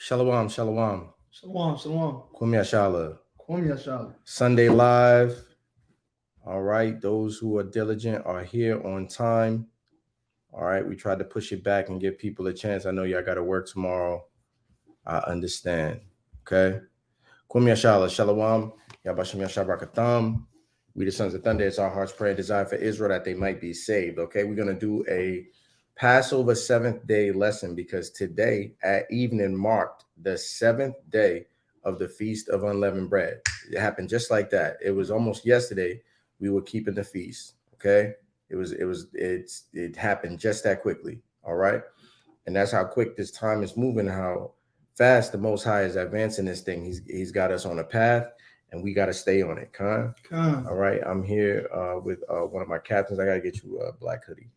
Shalom, shalom. Shalom, shalom. Kwum Yashala. Kwum Yashala. Sunday live. All right. Those who are diligent are here on time. All right. We tried to push it back and give people a chance. I know y'all got to work tomorrow. I understand. Okay. Kwum Yashala. Shalom. Yabashim Yashabrakatham. We the sons of thunder. It's our heart's prayer, desire for Israel that they might be saved. Okay. We're going to do a Passover 7th day lesson because today at evening marked the 7th day of the Feast of Unleavened Bread. It happened just like that. It was almost yesterday we were keeping the feast. Okay. It happened just that quickly. All right. And that's how quick this time is moving, how fast the Most High is advancing this thing. He's got us on a path and we got to stay on it. Khan. All right. I'm here with one of my captains. I got to get you a black hoodie.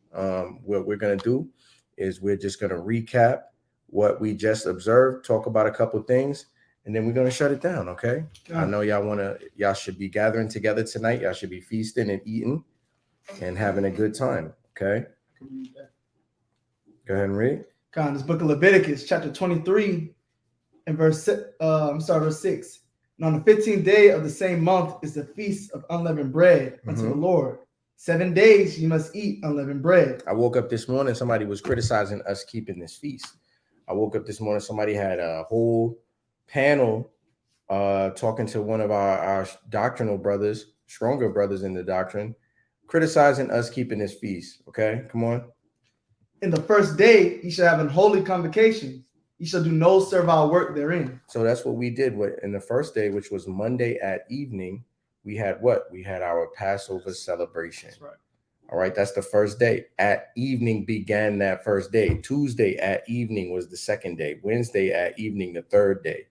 What we're going to do is we're just going to recap what we just observed, talk about a couple things, and then we're going to shut it down. Okay. I know y'all should be gathering together tonight. Y'all should be feasting and eating and having a good time. Okay. Go ahead and read. This book of Leviticus, chapter 23, and verse 6. And on the 15th day of the same month is the feast of unleavened bread unto the Lord. 7 days you must eat unleavened bread. I woke up this morning, somebody was criticizing us keeping this feast. I woke up this morning, somebody had a whole panel talking to one of our doctrinal brothers, stronger brothers in the doctrine, criticizing us keeping this feast. Okay, come on. In the first day, you shall have an holy convocation. You shall do no servile work therein. So that's what we did. In the first day, which was Monday at evening, we had what? We had our Passover celebration. That's right. All right, that's the first day. At evening began that first day. Tuesday at evening was the second day. Wednesday at evening, the third day.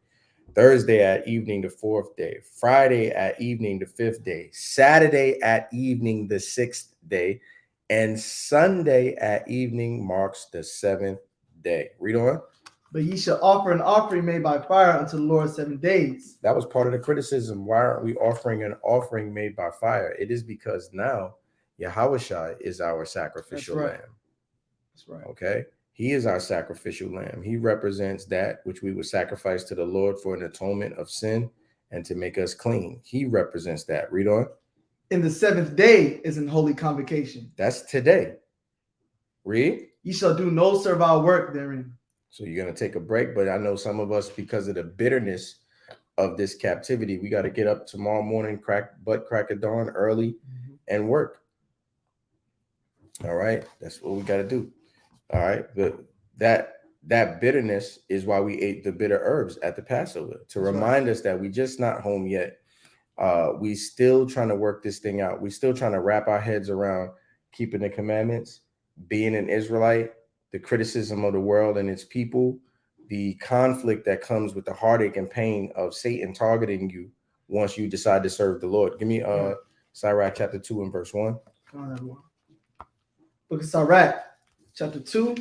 Thursday at evening, the fourth day. Friday at evening, the fifth day. Saturday at evening, the sixth day. And Sunday at evening marks the seventh day. Read on. But ye shall offer an offering made by fire unto the Lord 7 days. That was part of the criticism. Why aren't we offering an offering made by fire? It is because now Yahushua is our sacrificial lamb. That's right. Okay. He is our sacrificial lamb. He represents that which we would sacrifice to the Lord for an atonement of sin and to make us clean. He represents that. Read on. In the 7th day is an holy convocation. That's today. Read. Ye shall do no servile work therein. So you're going to take a break, but I know some of us, because of the bitterness of this captivity, we got to get up tomorrow morning, crack of dawn early and work. All right. That's what we got to do. All right. But that bitterness is why we ate the bitter herbs at the Passover, to remind us that we just not home yet. We still trying to work this thing out. We still trying to wrap our heads around keeping the commandments, being an Israelite, the criticism of the world and its people, the conflict that comes with the heartache and pain of Satan targeting you once you decide to serve the Lord. Give me Sirach chapter 2 and verse 1. Book of Sirach chapter 2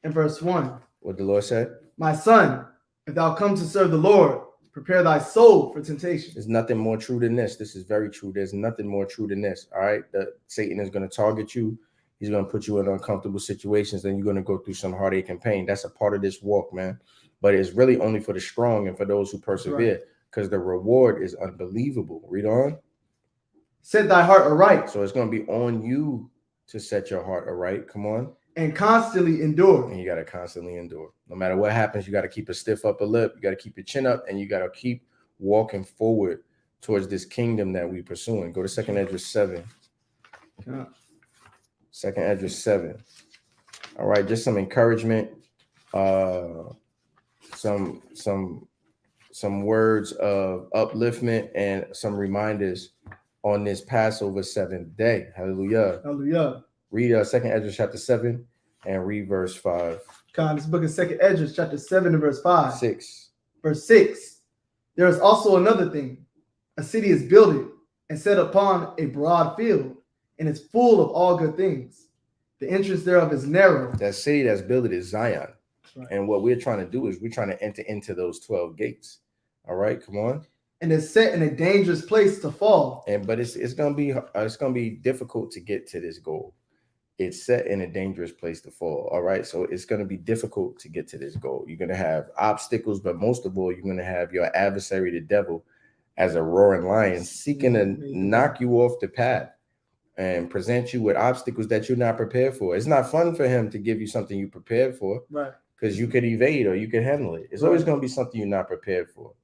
and verse 1. What the Lord said? My son, if thou come to serve the Lord, Prepare thy soul for temptation. There's nothing more true than this. This is very true. There's nothing more true than this. All right. Satan is going to target you. He's going to put you in uncomfortable situations. Then you're going to go through some heartache and pain. That's a part of this walk, man. But it's really only for the strong and for those who persevere, because the reward is unbelievable. Read on. Set thy heart aright. So it's going to be on you to set your heart aright. Come on. And constantly endure. And you got to constantly endure. No matter what happens, you got to keep a stiff upper lip. You got to keep your chin up, and you got to keep walking forward towards this kingdom that we're pursuing. Go to 2nd Esdras 7. 2nd Esdras 7. All right, just some encouragement, some words of upliftment, and some reminders on this Passover 7th day. Hallelujah. Hallelujah. Read 2nd Esdras chapter 7 and read verse 5. This book of 2nd Esdras chapter 7 and verse 5. 6. Verse 6. There is also another thing. A city is builded and set upon a broad field, and it's full of all good things. The entrance thereof is narrow. That city that's built is Zion. Right. And what we're trying to do is we're trying to enter into those 12 gates. All right, come on. And it's set in a dangerous place to fall. But it's gonna be difficult to get to this goal. It's set in a dangerous place to fall. All right, so it's gonna be difficult to get to this goal. You're gonna have obstacles, but most of all, you're gonna have your adversary, the devil, as a roaring lion, seeking to knock you off the path and present you with obstacles that you're not prepared for. It's not fun for him to give you something you prepared for, right? Because you could evade or you could handle it. It's always gonna be something you're not prepared for.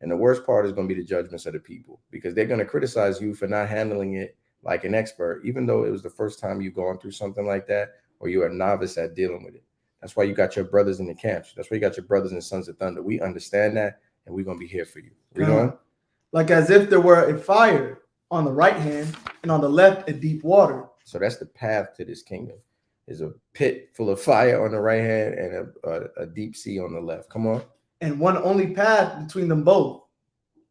And the worst part is going to be the judgments of the people, because they're going to criticize you for not handling it like an expert, even though it was the first time you've gone through something like that, or you're a novice at dealing with it. That's why you got your brothers in the camps. That's why you got your brothers and sons of thunder. We understand that, and we're going to be here for you. Read on. Like as if there were a fire on the right hand and on the left a deep water. So that's the path to this kingdom. There's a pit full of fire on the right hand and a deep sea on the left. Come on. And one only path between them both,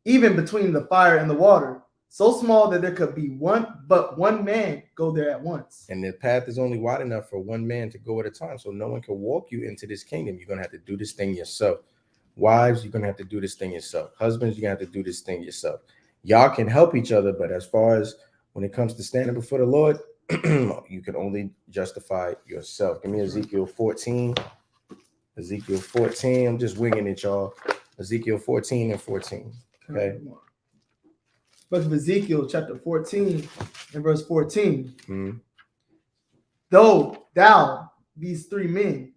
even between the fire and the water, so small that there could be one man go there at once. And the path is only wide enough for one man to go at a time, so no one can walk you into this kingdom. You're going to have to do this thing yourself. Wives, you're going to have to do this thing yourself. Husbands, you're going to have to do this thing yourself. Y'all can help each other, but as far as when it comes to standing before the Lord, you can only justify yourself. Give me Ezekiel 14. Ezekiel 14. I'm just winging it, y'all. Ezekiel 14 and 14. Okay. Book of Ezekiel chapter 14 and verse 14. Mm-hmm. Though these three men,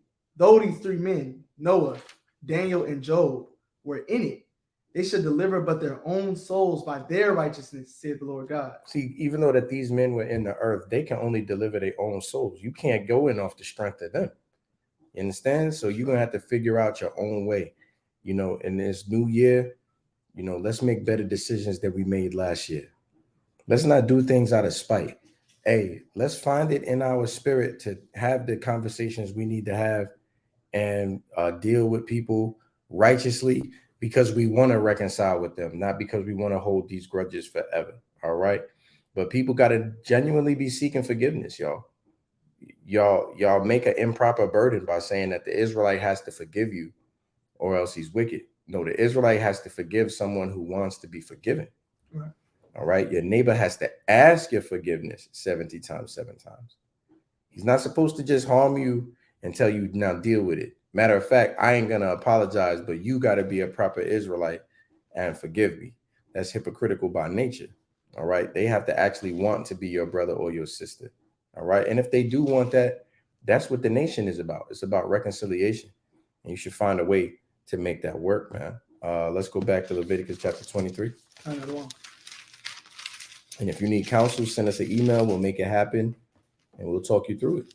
Noah, Daniel, and Job, were in it, they should deliver but their own souls by their righteousness, said the Lord God. See, even though that these men were in the earth, they can only deliver their own souls. You can't go in off the strength of them. You understand? So you're going to have to figure out your own way. You know, in this new year, you know, let's make better decisions than we made last year. Let's not do things out of spite. Hey, let's find it in our spirit to have the conversations we need to have and deal with people righteously, because we want to reconcile with them, not because we want to hold these grudges forever. All right. But people got to genuinely be seeking forgiveness, y'all. Y'all make an improper burden by saying that the Israelite has to forgive you or else he's wicked. No, the Israelite has to forgive someone who wants to be forgiven. Right. All right. Your neighbor has to ask your forgiveness 70 times, 7 times. He's not supposed to just harm you and tell you now deal with it. Matter of fact, I ain't going to apologize, but you got to be a proper Israelite and forgive me. That's hypocritical by nature. All right. They have to actually want to be your brother or your sister. All right. And if they do want that, that's what the nation is about. It's about reconciliation. And you should find a way to make that work, man. Let's go back to Leviticus chapter 23. And if you need counsel, send us an email. We'll make it happen and we'll talk you through it.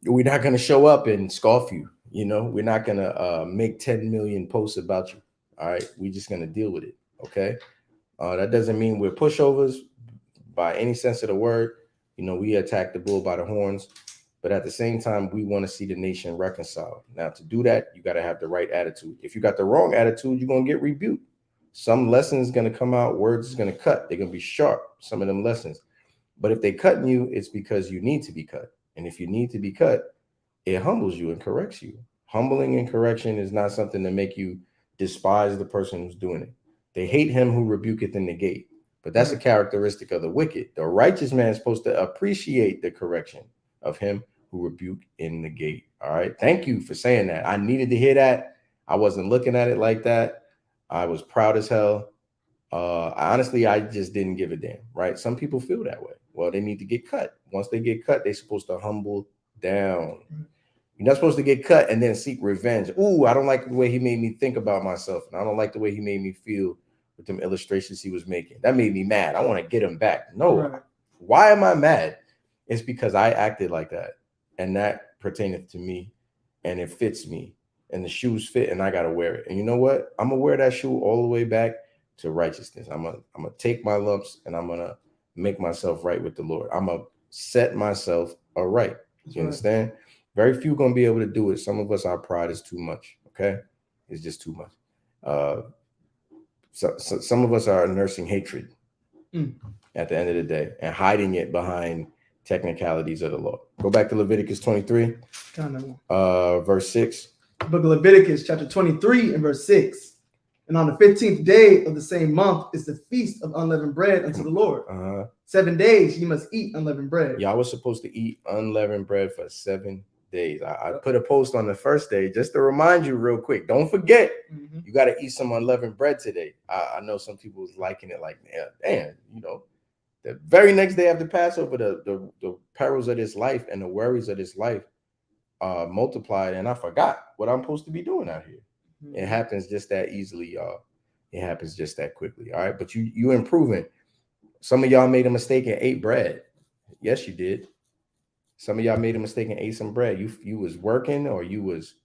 We're not going to show up and scoff you. You know, we're not going to make 10 million posts about you. All right. We're just going to deal with it. Okay. That doesn't mean we're pushovers by any sense of the word. You know, we attack the bull by the horns, but at the same time, we want to see the nation reconciled. Now, to do that, you got to have the right attitude. If you got the wrong attitude, you're going to get rebuked. Some lessons going to come out, words is going to cut. They're going to be sharp, some of them lessons. But if they cutting you, it's because you need to be cut. And if you need to be cut, it humbles you and corrects you. Humbling and correction is not something to make you despise the person who's doing it. They hate him who rebuketh in the gate. But that's a characteristic of the wicked. The righteous man is supposed to appreciate the correction of him who rebuke in the gate. All right. Thank you for saying that. I needed to hear that. I wasn't looking at it like that. I was proud as hell. Honestly, I just didn't give a damn, right? Some people feel that way. Well, they need to get cut. Once they get cut, they're supposed to humble down. You're not supposed to get cut and then seek revenge. Ooh, I don't like the way he made me think about myself. And I don't like the way he made me feel with them illustrations he was making. That made me mad. I want to get him back. No. Why am I mad? It's because I acted like that. And that pertaineth to me. And it fits me. And the shoes fit and I got to wear it. And you know what? I'm going to wear that shoe all the way back to righteousness. I'm gonna take my lumps and I'm gonna make myself right with the Lord. I'm gonna set myself aright. You understand? Very few gonna be able to do it. Some of us, our pride is too much. Okay, it's just too much. So some of us are nursing hatred at the end of the day and hiding it behind technicalities of the law. Go back to Leviticus 23, verse 6. Book of Leviticus, chapter 23 and verse 6. And on the 15th day of the same month is the feast of unleavened bread unto the Lord. 7 days you must eat unleavened bread. Y'all was supposed to eat unleavened bread for 7 days. I put a post on the first day just to remind you real quick. Don't forget, you got to eat some unleavened bread today. I know some people was liking it like, damn, you know, the very next day after Passover, the perils of this life and the worries of this life multiplied, and I forgot what I'm supposed to be doing out here. It happens just that easily, y'all. It happens just that quickly. All right. But you improving. Some of y'all made a mistake and ate bread. Yes, you did. Some of y'all made a mistake and ate some bread. You was working or you was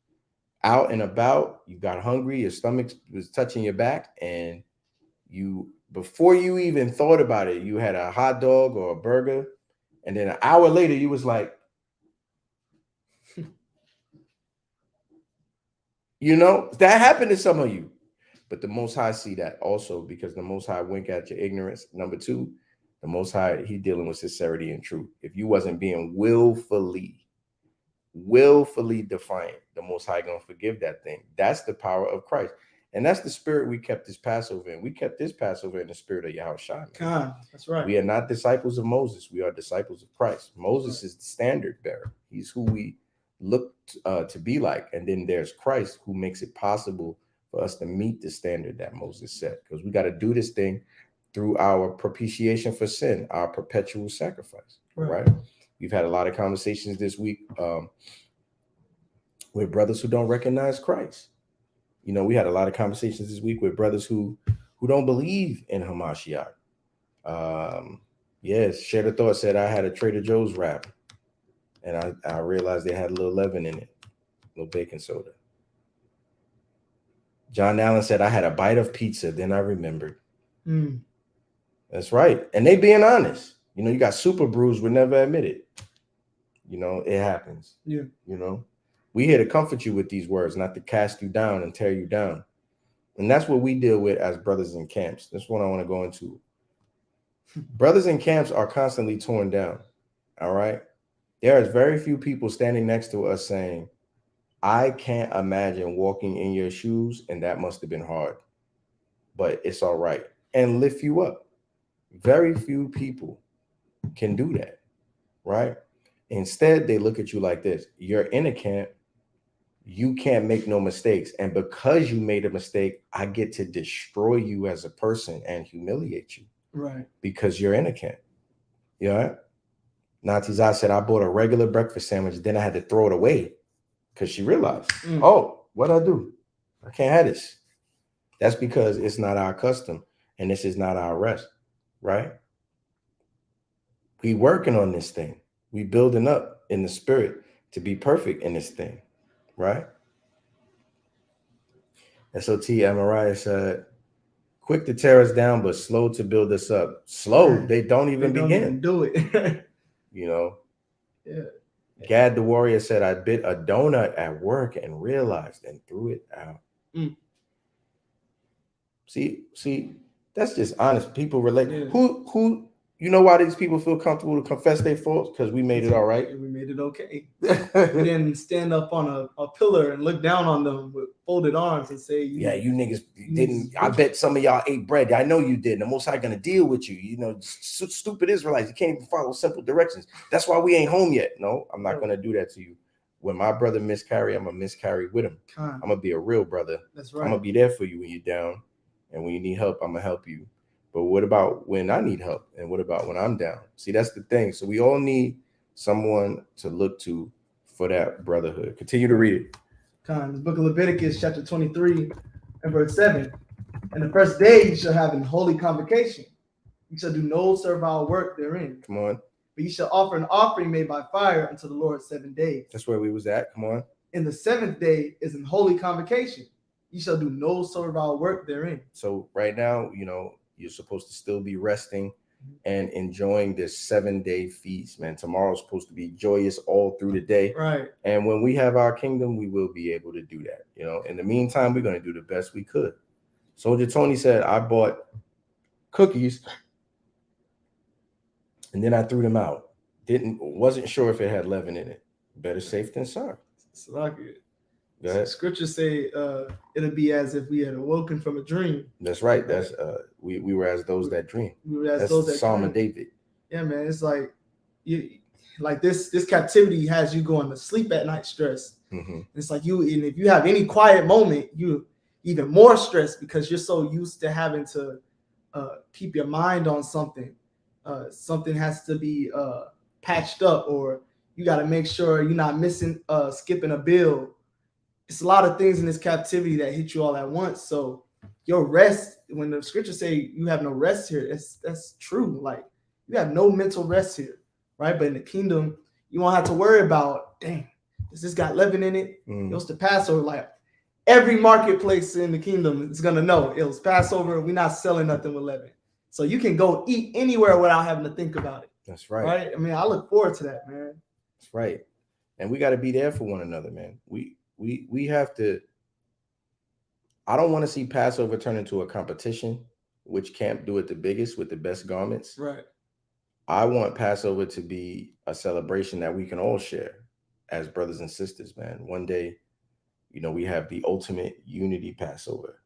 out and about. You got hungry. Your stomach was touching your back. And you, before you even thought about it, you had a hot dog or a burger. And then an hour later, you was like, you know, that happened to some of you. But the Most High see that also because the Most High wink at your ignorance. Number two, the Most High, he dealing with sincerity and truth. If you wasn't being willfully defiant, the Most High gonna forgive that thing. That's the power of Christ. And that's the spirit we kept this Passover in. We kept this Passover in the spirit of Yahushua. That's right. We are not disciples of Moses. We are disciples of Christ. Moses is the standard bearer. He's who we look to be like. And then there's Christ who makes it possible for us to meet the standard that Moses set. Because we got to do this thing through our propitiation for sin, our perpetual sacrifice. Right? We've had a lot of conversations this week with brothers who don't recognize Christ. You know, we had a lot of conversations this week with brothers who don't believe in Hamashiach. Yes, Share the Thought said I had a Trader Joe's wrap, and I realized they had a little leaven in it, a little baking soda. John Allen said I had a bite of pizza, then I remembered. That's right, and they being honest. You know, you got super brews would never admit it. You know, it happens. Yeah. You know, we here to comfort you with these words, not to cast you down and tear you down. And that's what we deal with as brothers in camps. That's what I want to go into. Brothers in camps are constantly torn down. All right. There is very few people standing next to us saying, I can't imagine walking in your shoes, and that must have been hard, but it's all right, and lift you up. Very few people can do that, right? Instead, they look at you like this. You're in a camp. You can't make no mistakes. And because you made a mistake, I get to destroy you as a person and humiliate you. Right. Because you're in a camp. You know what? Natizah said, I bought a regular breakfast sandwich. Then I had to throw it away because she realized, oh, what'd I do? I can't have this. That's because it's not our custom and this is not our rest, right? We working on this thing. We building up in the spirit to be perfect in this thing, right? SOT Amariah said, quick to tear us down, but slow to build us up. Slow, they don't even begin. Do it. You know? Yeah. Gad the Warrior said, I bit a donut at work and realized and threw it out. See, that's just honest. People relate. Yeah. Who You know why these people feel comfortable to confess their faults? Because we made it all right. We made it okay. We didn't stand up on a pillar and look down on them with folded arms and say, you niggas didn't. I bet some of y'all ate bread. I know you did. The Most High gonna deal with you. You know, stupid Israelites. You can't even follow simple directions. That's why we ain't home yet. No, I'm not gonna do that to you. When my brother miscarry, I'm gonna miscarry with him. I'm gonna be a real brother. That's right. I'm gonna be there for you when you're down, and when you need help, I'm gonna help you. But what about when I need help? And what about when I'm down? See, that's the thing. So we all need someone to look to for that brotherhood. Continue to read it. The book of Leviticus, chapter 23, and verse 7. And the first day you shall have an holy convocation. You shall do no servile work therein. Come on. But you shall offer an offering made by fire unto the Lord 7 days. That's where we was at. Come on. And the seventh day is an holy convocation. You shall do no servile work therein. So right now, you know, you're supposed to still be resting and enjoying this 7-day feast, man. Tomorrow's supposed to be joyous all through the day. Right. And when we have our kingdom, we will be able to do that. You know, in the meantime, we're going to do the best we could. Soldier Tony said, I bought cookies and then I threw them out. Wasn't sure if it had leaven in it. Better safe than sorry. It's like it. Go ahead. Scriptures say it'll be as if we had awoken from a dream. That's right. That's we were as those that dream. We were as That's those that Psalm dream. of David. Yeah, man. It's like this captivity has you going to sleep at night stressed. Mm-hmm. It's like and if you have any quiet moment, you even more stressed because you're so used to having to keep your mind on something. Something has to be patched up, or you got to make sure you're not missing, skipping a bill. It's a lot of things in this captivity that hit you all at once. So your rest, when the scriptures say you have no rest here, that's true. Like you have no mental rest here, right? But in the kingdom, you won't have to worry about, dang, does this got leaven in it? It was the Passover. Like every marketplace in the kingdom is gonna know it was Passover. We're not selling nothing with leaven. So you can go eat anywhere without having to think about it. That's right. Right? I mean, I look forward to that, man. That's right. And we got to be there for one another, man. We have to. I don't want to see Passover turn into a competition, which camp do it the biggest with the best garments. Right. I want Passover to be a celebration that we can all share as brothers and sisters, man. One day, you know, we have the ultimate unity Passover.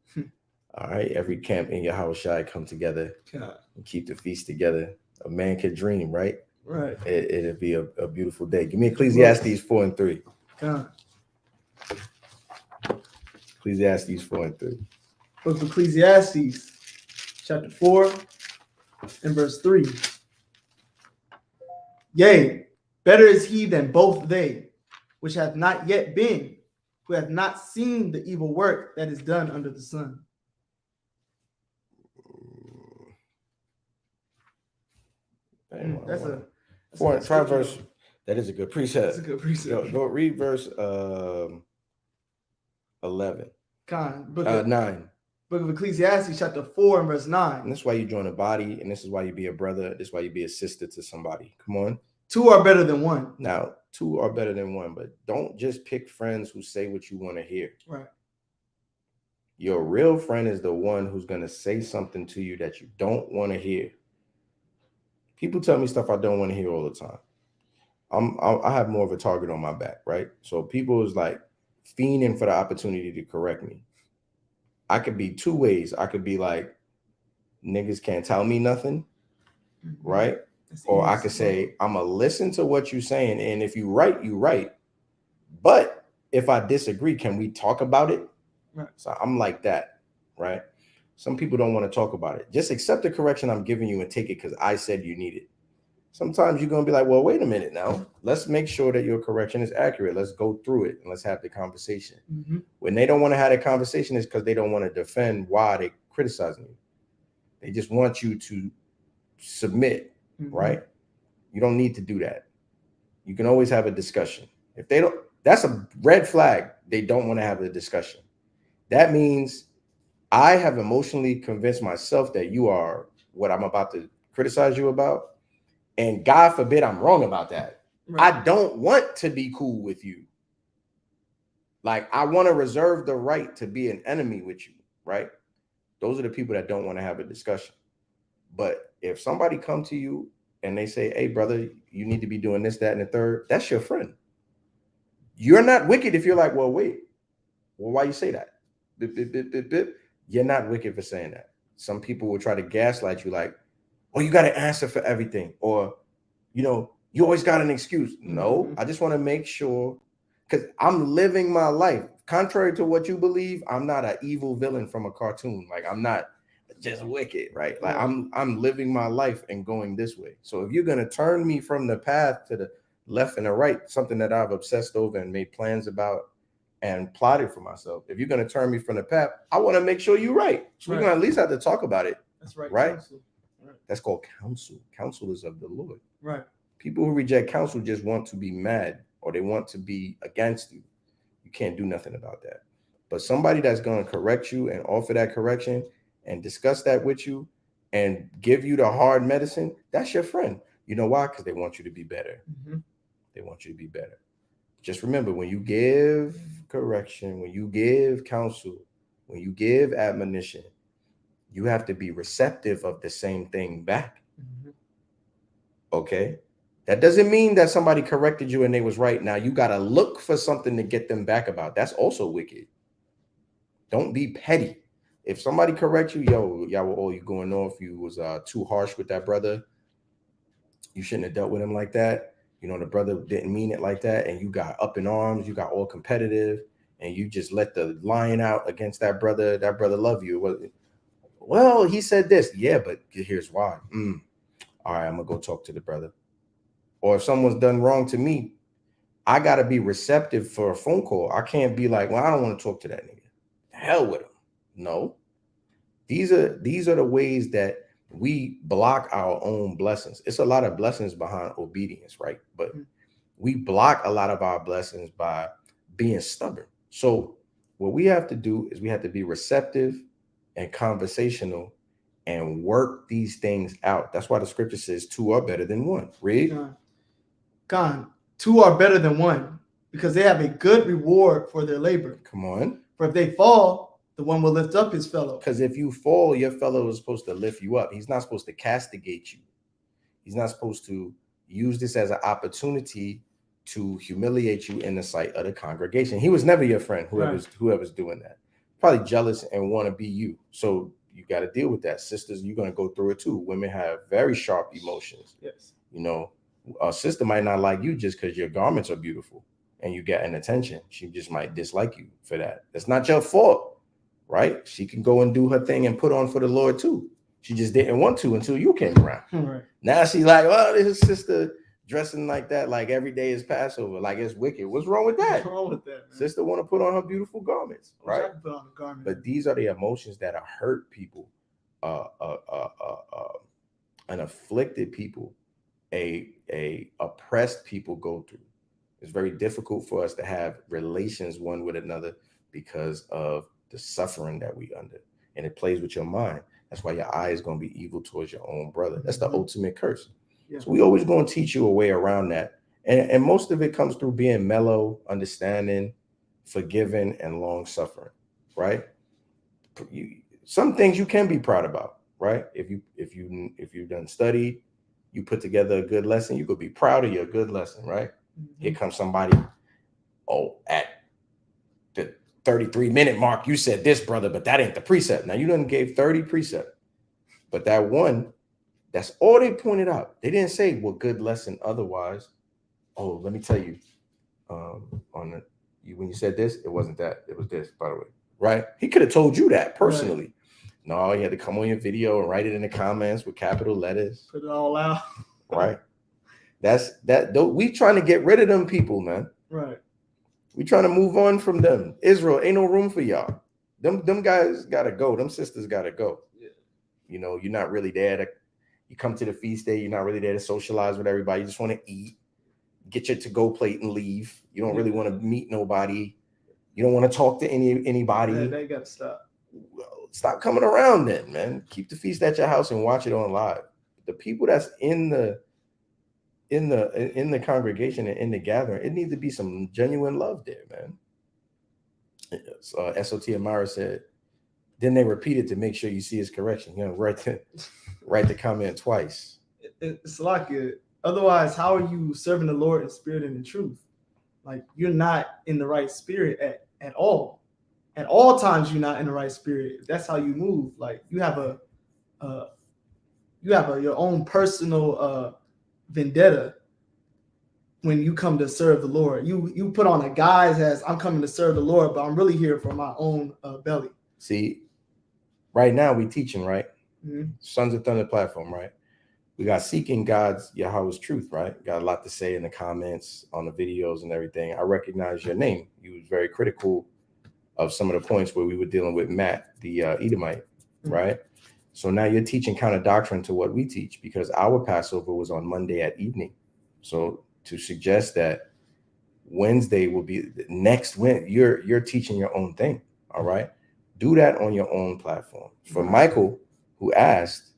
All right. Every camp in your house shall come together and keep the feast together. A man could dream, right? Right. It'll be a beautiful day. Give me Ecclesiastes 4 and 3. Ecclesiastes 4 and 3. Book of Ecclesiastes, chapter 4 and verse 3. Yea, better is he than both they, which hath not yet been, who have not seen the evil work that is done under the sun. Try verse. That is a good precept. That's a good precept. Go read verse 11. 9. Book of Ecclesiastes, chapter 4 and verse 9. And this is why you join a body, and this is why you be a brother. This is why you be a sister to somebody. Come on. 2 are better than 1. Now, 2 are better than 1, but don't just pick friends who say what you want to hear. Right. Your real friend is the one who's going to say something to you that you don't want to hear. People tell me stuff I don't want to hear all the time. I have more of a target on my back, right? So people is like fiending for the opportunity to correct me. I could be 2 ways. I could be like, niggas can't tell me nothing, right? Or I could say, I'm going to listen to what you're saying. And if you right, you right. But if I disagree, can we talk about it? Right. So I'm like that, right? Some people don't want to talk about it. Just accept the correction I'm giving you and take it because I said you need it. Sometimes you're going to be like, well, wait a minute now. Let's make sure that your correction is accurate. Let's go through it and let's have the conversation. Mm-hmm. When they don't want to have a conversation, it's because they don't want to defend why they're criticizing you. They just want you to submit, right? You don't need to do that. You can always have a discussion. If they don't, that's a red flag. They don't want to have a discussion. That means I have emotionally convinced myself that you are what I'm about to criticize you about. And God forbid I'm wrong about that. Right. I don't want to be cool with you. Like, I want to reserve the right to be an enemy with you, right? Those are the people that don't want to have a discussion. But if somebody come to you and they say, hey, brother, you need to be doing this, that, and the third, that's your friend. You're not wicked if you're like, well, wait, well, why you say that? Bip, bip, bip, bip, bip. You're not wicked for saying that. Some people will try to gaslight you like, oh, you got to answer for everything. Or, you always got an excuse. No, I just want to make sure, because I'm living my life. Contrary to what you believe, I'm not an evil villain from a cartoon. Like, I'm not just wicked, right? Like, I'm living my life and going this way. So if you're going to turn me from the path to the left and the right, something that I've obsessed over and made plans about and plotted for myself, if you're going to turn me from the path, I want to make sure you're right. So we're going to at least have to talk about it. That's right. Right? That's called counsel. Counsel is of the Lord. Right. People who reject counsel just want to be mad or they want to be against you. You can't do nothing about that. But somebody that's going to correct you and offer that correction and discuss that with you and give you the hard medicine, that's your friend. You know why? Because they want you to be better. They want you to be better. Just remember, when you give correction, when you give counsel, when you give admonition, you have to be receptive of the same thing back. Okay? That doesn't mean that somebody corrected you and they was right. Now you got to look for something to get them back about. That's also wicked. Don't be petty. If somebody corrects you, you going off. You was too harsh with that brother. You shouldn't have dealt with him like that. The brother didn't mean it like that. And you got up in arms. You got all competitive. And you just let the lion out against that brother. That brother loved you. Well, he said this. Yeah, but here's why. All right, I'm going to go talk to the brother. Or if someone's done wrong to me, I got to be receptive for a phone call. I can't be like, well, I don't want to talk to that nigga. The hell with him. No. These are the ways that we block our own blessings. It's a lot of blessings behind obedience, right? But we block a lot of our blessings by being stubborn. So what we have to do is we have to be receptive and conversational and work these things out. That's why the scripture says 2 are better than 1. Read. God, 2 are better than 1 because they have a good reward for their labor. Come on. For if they fall, the one will lift up his fellow. Because if you fall, your fellow is supposed to lift you up. He's not supposed to castigate you. He's not supposed to use this as an opportunity to humiliate you in the sight of the congregation. He was never your friend, whoever's doing that. Probably jealous and want to be you. So you got to deal with that. Sisters, you're going to go through it too. Women have very sharp emotions. Yes. A sister might not like you just because your garments are beautiful and you get an attention. She just might dislike you for that. That's not your fault, right? She can go and do her thing and put on for the Lord too. She just didn't want to until you came around. Right. Now she's like, well, this sister dressing like that, like every day is Passover, like it's wicked. What's wrong with that? What's wrong with that, man? Sister want to put on her beautiful garments, right? Put on a garment. But these are the emotions that hurt people, and afflicted people, a oppressed people go through. It's very difficult for us to have relations one with another because of the suffering that we under, and it plays with your mind. That's why your eye is going to be evil towards your own brother. That's the ultimate curse. Yeah. So we always going to teach you a way around that. And most of it comes through being mellow, understanding, forgiving, and long suffering, right? Some things you can be proud about, right? If you done studied, you put together a good lesson, you could be proud of your good lesson, right? Here comes somebody, at the 33-minute mark, you said this, brother, but that ain't the precept. Now you done gave 30 precept, but that one, that's all they pointed out. They didn't say, well, good lesson otherwise. Oh, let me tell you, when you said this, it wasn't that, it was this, by the way, right? He could have told you that personally. Right. No, he had to come on your video and write it in the comments with capital letters. Put it all out. Right. We trying to get rid of them people, man. Right. We trying to move on from them. Israel, ain't no room for y'all. Them guys gotta go. Them sisters gotta go. Yeah. You're not really there to. You come to the feast day, you're not really there to socialize with everybody. You just want to eat, get your to-go plate and leave. You don't really want to meet nobody. You don't want to talk to anybody. Yeah, they got to stop. Well, stop coming around then, man. Keep the feast at your house and watch it on live. The people that's in the congregation and in the gathering, it needs to be some genuine love there, man. SOT Amara said, then they repeated to make sure you see his correction. Right write the comment twice. It's like it. Otherwise, how are you serving the Lord in spirit and in truth? Like you're not in the right spirit at all. At all times, you're not in the right spirit. That's how you move. Like you have your own personal vendetta when you come to serve the Lord. You put on a guise as I'm coming to serve the Lord, but I'm really here for my own belly. See, right now we teaching, right? Mm-hmm. Sons of Thunder platform, right? We got seeking God's Yahweh's truth, right? Got a lot to say in the comments on the videos and everything. I recognize your name. You was very critical of some of the points where we were dealing with Matt, the Edomite, right? So now you're teaching counter doctrine to what we teach, because our Passover was on Monday at evening. So to suggest that Wednesday will be the next Wednesday, you're teaching your own thing. All right. Do that on your own platform. For Michael, who asked,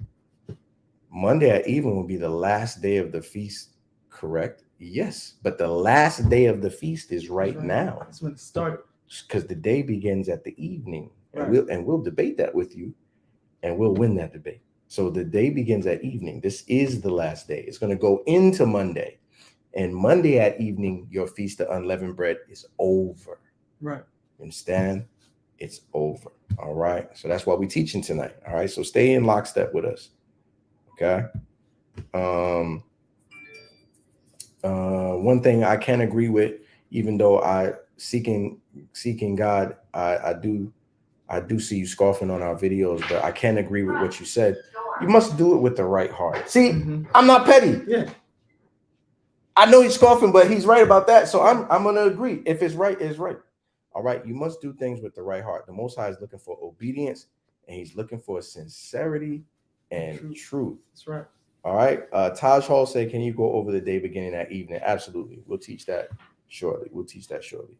Monday at evening will be the last day of the feast, correct? Yes, but the last day of the feast is right now. That's when it started. Because the day begins at the evening. Right. And we'll debate that with you, and we'll win that debate. So the day begins at evening. This is the last day. It's going to go into Monday. And Monday at evening, your feast of unleavened bread is over. Right. You understand? It's over. All right. So that's what we're teaching tonight. All right. So stay in lockstep with us. Okay. One thing I can agree with, even though I seeking God, I do see you scoffing on our videos, but I can agree with what you said. You must do it with the right heart. See, I'm not petty. Yeah. I know he's scoffing, but he's right about that. So I'm gonna agree. If it's right, it's right. All right. You must do things with the right heart. The Most High is looking for obedience, and he's looking for sincerity and truth. That's right. All right. Taj Hall said, can you go over the day beginning at evening? Absolutely. We'll teach that shortly.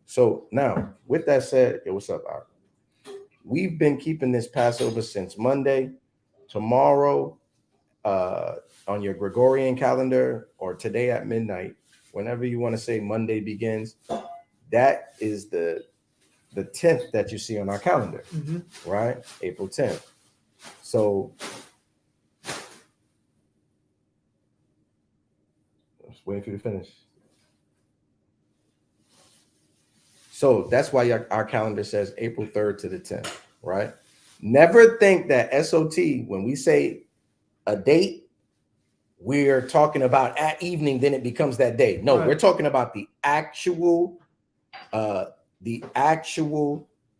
So now, with that said, what's up, Art? We've been keeping this Passover since Monday. Tomorrow, on your Gregorian calendar, or today at midnight, whenever you want to say Monday begins, that is the 10th that you see on our calendar, right? April 10th. So just waiting for you to finish. So that's why our calendar says April 3rd to the 10th, right? Never think that SOT, when we say a date, we're talking about at evening, then it becomes that day. No, We're talking about the actual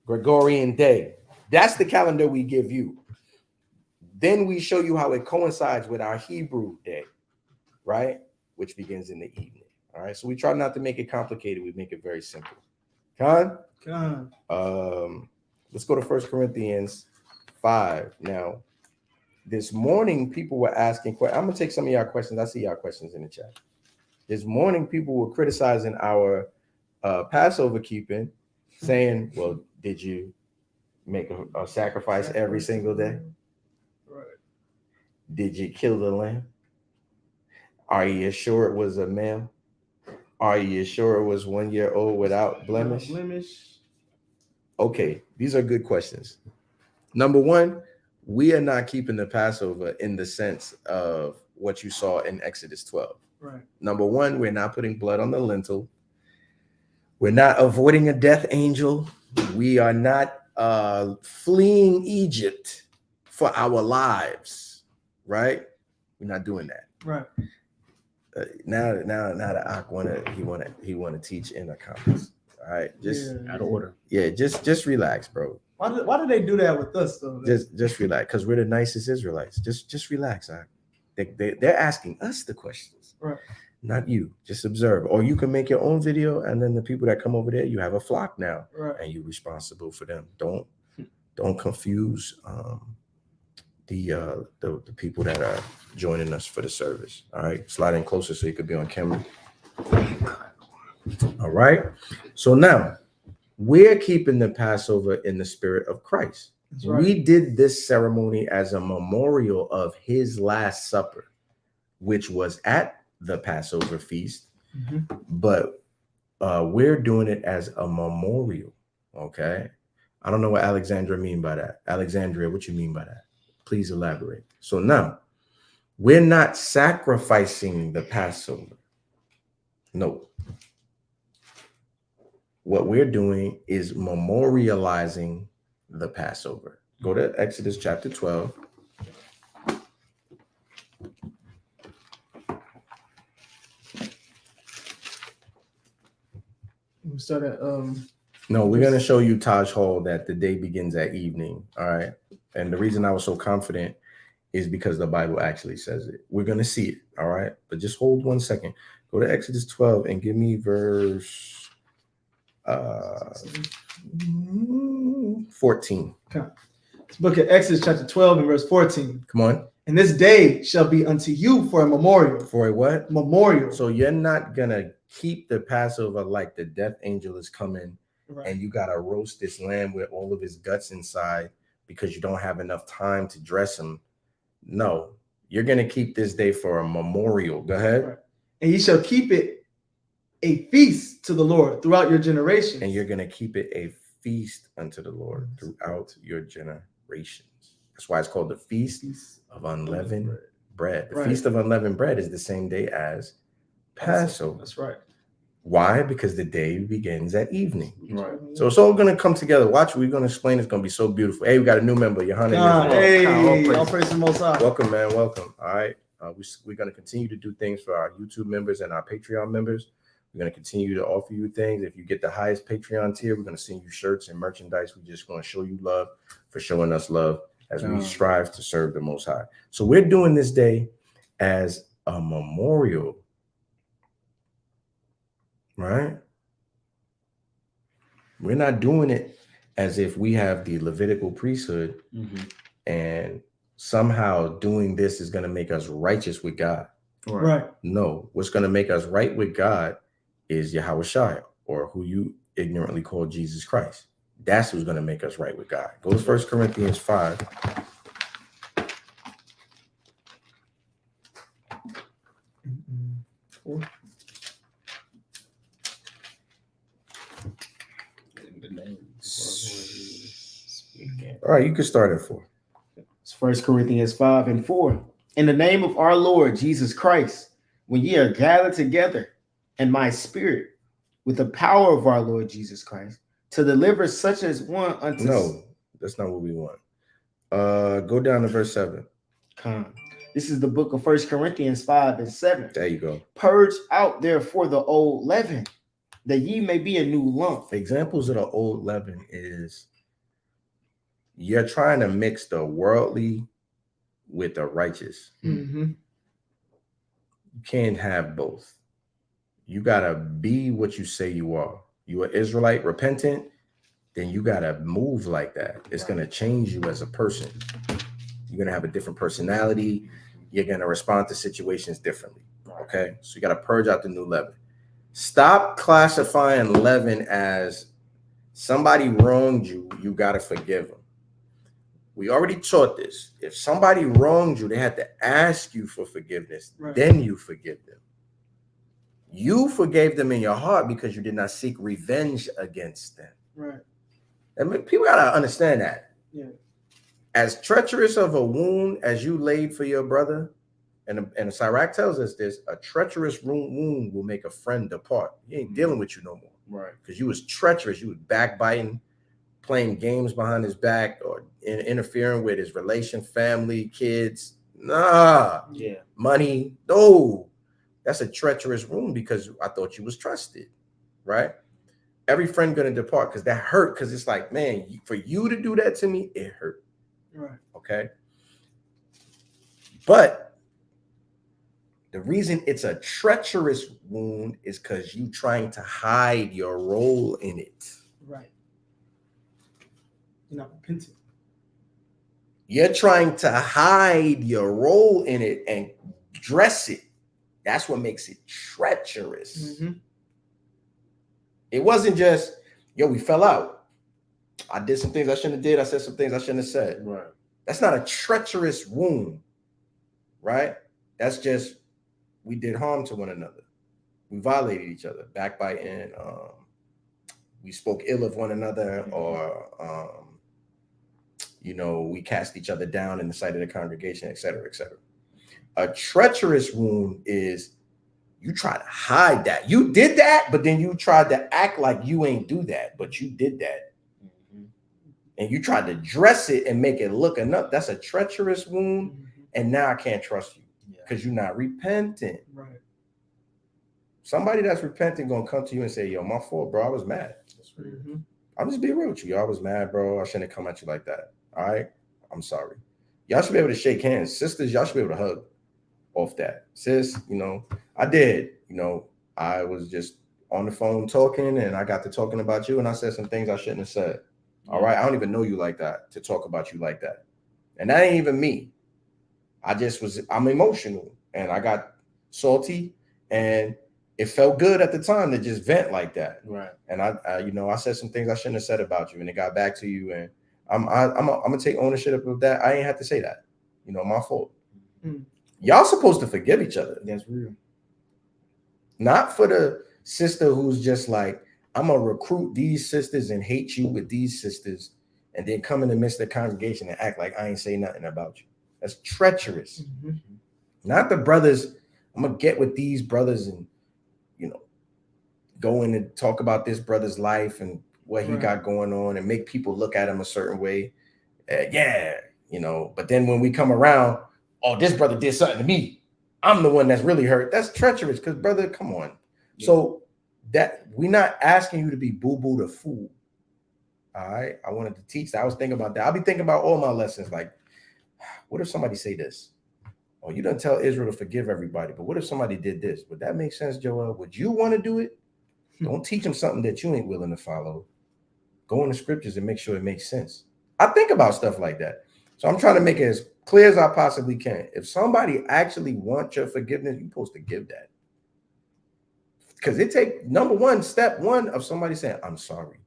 Gregorian day. That's the calendar we give you. Then we show you how it coincides with our Hebrew day, right? Which begins in the evening. All right. So we try not to make it complicated. We make it very simple. Con? Let's go to 1 Corinthians 5. Now, this morning, people were asking questions. I'm going to take some of y'all questions. I see y'all questions in the chat. This morning, people were criticizing our Passover keeping, saying, well, did you make a sacrifice every single day? Right. Did you kill the lamb? Are you sure it was a male? Are you sure it was 1 year old without blemish? Okay, these are good questions. Number one, we are not keeping the Passover in the sense of what you saw in Exodus 12. Right. Number one, we're not putting blood on the lintel. We're not avoiding a death angel. We are not fleeing Egypt for our lives, right? We're not doing that. Right. Now the Ak wanna teach in the comments. All right, just out of order. Yeah, just relax, bro. Why do they do that with us though? Just relax, because we're the nicest Israelites. Just relax, Ak. They're asking us the questions, right? Not you. Just observe, or you can make your own video, and then the people that come over there, you have a flock now, right? And you're responsible for them. Don't confuse the people that are joining us for the service. All right, slide in closer so you could be on camera. All right, so now we're keeping the Passover in the spirit of Christ. Right. We did this ceremony as a memorial of his Last Supper, which was at the Passover feast, but we're doing it as a memorial. Okay, I don't know what Alexandria mean by that. Alexandria, what you mean by that? Please elaborate. So now, We're not sacrificing the Passover. No. What we're doing is memorializing the Passover. Go to Exodus chapter 12. We start at No, we're going to show you Taj Hall that the day begins at evening. All right. And the reason I was so confident is because the Bible actually says it. We're going to see it. All right. But just hold 1 second. Go to Exodus 12 and give me verse 14. Okay. Let's look at Exodus chapter 12 and verse 14. Come on. And this day shall be unto you for a memorial. For a what? Memorial. So you're not going to keep the Passover like the death angel is coming. Right. And you got to roast this lamb with all of his guts inside because you don't have enough time to dress him. No, you're going to keep this day for a memorial. Go ahead. Right. And ye shall keep it a feast to the Lord throughout your generations. And you're going to keep it a feast unto the Lord throughout your generations. That's why it's called the Feast of Unleavened Bread. The Feast of Unleavened Bread is the same day as Passover. That's right. Why? Because the day begins at evening. Right. So it's all going to come together. Watch, we're going to explain. It's going to be so beautiful. Hey, we got a new member, Johanna. Hey, all praise the Most High. Welcome, man. Welcome. All right. We're going to continue to do things for our YouTube members and our Patreon members. We're going to continue to offer you things. If you get the highest Patreon tier, we're going to send you shirts and merchandise. We're just going to show you love for showing us love as we strive to serve the Most High. So we're doing this day as a memorial, right? We're not doing it as if we have the Levitical priesthood and somehow doing this is going to make us righteous with God. Right. No, what's going to make us right with God is Yahushua, or who you ignorantly call Jesus Christ. That's who's going to make us right with God. Go to 1 Corinthians 5. All right, you can start at 4. It's 1 Corinthians 5 and 4. In the name of our Lord Jesus Christ, when ye are gathered together, and my spirit, with the power of our Lord Jesus Christ, to deliver such as one unto... No, that's not what we want. Go down to verse 7. This is the book of 1 Corinthians 5 and 7. There you go. Purge out therefore the old leaven, that ye may be a new lump. Examples of the old leaven is you're trying to mix the worldly with the righteous. You can't have both. You gotta be what you say you are. You are Israelite, repentant, then you gotta move like that. It's gonna change you as a person. You're gonna have a different personality. You're gonna respond to situations differently. Okay, so you gotta purge out the new leaven. Stop classifying leaven as somebody wronged you, you gotta forgive them. We already taught this. If somebody wronged you, they had to ask you for forgiveness. Then you forgive them. You forgave them in your heart because you did not seek revenge against them. Right. I mean, people gotta understand that. Yeah. As treacherous of a wound as you laid for your brother, and Sirach tells us this, a treacherous wound will make a friend depart. He ain't dealing with you no more. Right. Because you was treacherous. You was backbiting, playing games behind his back, or interfering with his relation, family, kids. Nah. Yeah. Money. No. That's a treacherous wound because I thought you was trusted, right? Every friend gonna depart because that hurt. Because it's like, man, for you to do that to me, it hurt. Right. Okay. But the reason it's a treacherous wound is because you trying to hide your role in it. Right. You're not repentant. You're trying to hide your role in it and dress it. That's what makes it treacherous. It wasn't just, yo, we fell out. I did some things I shouldn't have did. I said some things I shouldn't have said. Right. That's not a treacherous wound, right? That's just, we did harm to one another. We violated each other, backbiting. We spoke ill of one another, or, we cast each other down in the sight of the congregation, et cetera, et cetera. A treacherous wound is you try to hide that. You did that, but then you tried to act like you ain't do that, but you did that. And you tried to dress it and make it look enough. That's a treacherous wound. And now I can't trust you because you're not repentant. Right. Somebody that's repentant gonna come to you and say, yo, my fault, bro. I was mad. I'll just be real with you. I was mad, bro. I shouldn't have come at you like that. All right. I'm sorry. Y'all should be able to shake hands. Sisters, y'all should be able to hug off that. Sis, you know, I did. You know, I was just on the phone talking and I got to talking about you and I said some things I shouldn't have said. All right. I don't even know you like that to talk about you like that. And that ain't even me. I'm emotional and I got salty and it felt good at the time to just vent like that. Right. And I said some things I shouldn't have said about you and it got back to you. And I'm gonna take ownership of that. I ain't have to say that. You know, my fault. Y'all supposed to forgive each other. That's real. Not for the sister who's just like, I'm gonna recruit these sisters and hate you with these sisters, and then come in the midst of the congregation and act like I ain't say nothing about you. That's treacherous. Not the brothers. I'm gonna get with these brothers and go in and talk about this brother's life and what he got going on and make people look at him a certain way. But then when we come around, oh, this brother did something to me. I'm the one that's really hurt. That's treacherous because, brother, come on. Yeah. So that we're not asking you to be boo-boo the fool. All right. I wanted to teach that. I was thinking about that. I'll be thinking about all my lessons. Like, what if somebody say this? Oh, you don't tell Israel to forgive everybody, but what if somebody did this? Would that make sense, Joel? Would you want to do it? Don't teach them something that you ain't willing to follow. Go in the scriptures and make sure it makes sense. I think about stuff like that. So I'm trying to make it as clear as I possibly can. If somebody actually wants your forgiveness, you're supposed to give that. Because it takes step one of somebody saying, I'm sorry.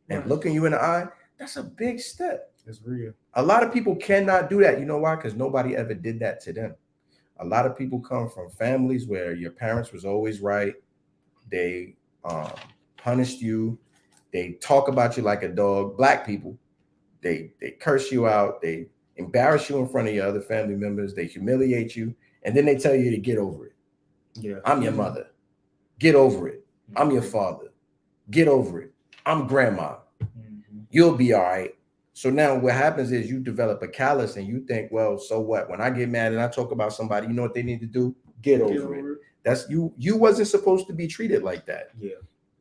And looking you in the eye, that's a big step. It's real. A lot of people cannot do that. You know why? Because nobody ever did that to them. A lot of people come from families where your parents was always right. They punished you. They talk about you like a dog. Black people, they curse you out. They embarrass you in front of your other family members. They humiliate you. And then they tell you to get over it. Yeah. I'm your mother. Get over it. I'm your father. Get over it. I'm grandma. You'll be all right. So now what happens is you develop a callus and you think, well, so what? When I get mad and I talk about somebody, you know what they need to do? Get over it. That's you. You wasn't supposed to be treated like that. Yeah.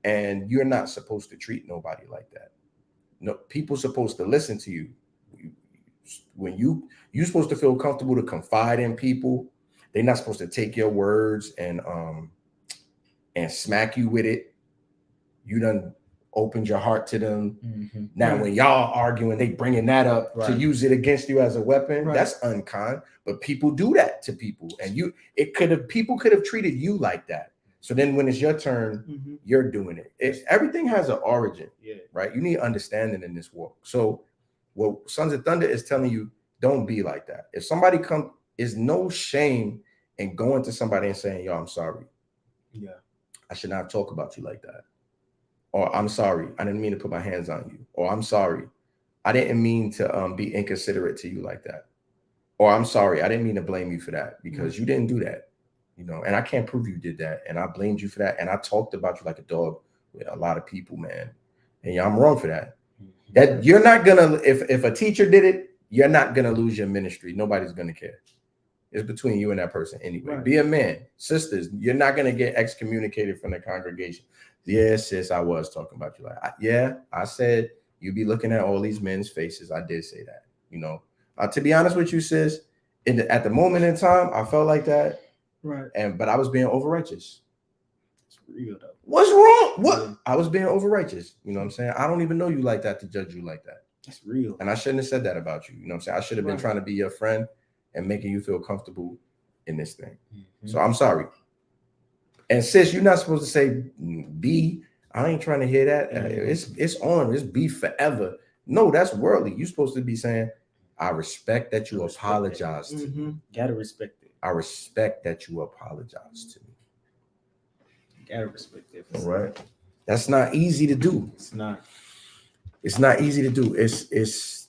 And you're not supposed to treat nobody like that. No, people supposed to listen to you. When you're supposed to feel comfortable to confide in people. They're not supposed to take your words and smack you with it. You done opened your heart to them. Now, when y'all arguing, they bringing that up to use it against you as a weapon. That's unkind. But people do that to people, and people could have treated you like that. So then, when it's your turn, you're doing it. Everything has an origin, right? You need understanding in this walk. So, what Sons of Thunder is telling you, don't be like that. If somebody comes, is no shame in going to somebody and saying, "Yo, I'm sorry. Yeah, I should not talk about you like that." Or I'm sorry, I didn't mean to put my hands on you. Or I'm sorry, I didn't mean to be inconsiderate to you like that. Or I'm sorry, I didn't mean to blame you for that because you didn't do that, and I can't prove you did that. And I blamed you for that. And I talked about you like a dog with a lot of people, man. And I'm wrong for that. That you're not gonna, if a teacher did it, you're not gonna lose your ministry. Nobody's gonna care. It's between you and that person anyway. Be a man. Sisters, you're not gonna get excommunicated from the congregation. Yes, sis, I was talking about you. I said you be looking at all these men's faces. I did say that. To be honest with you, sis, at the moment in time, I felt like that. Right. But I was being overrighteous. It's real though. What's wrong? What? Yeah. I was being overrighteous. You know what I'm saying? I don't even know you like that to judge you like that. That's real. And I shouldn't have said that about you. You know what I'm saying? I should have been trying to be your friend and making you feel comfortable in this thing. So I'm sorry. And sis, you're not supposed to say B. I ain't trying to hear that. It's on. It's B forever. No, that's worldly. You're supposed to be saying, I respect that you apologize to me. Gotta respect it. I respect that you apologize to me. Gotta respect it. All right. That's not easy to do. It's not. It's not easy to do. It's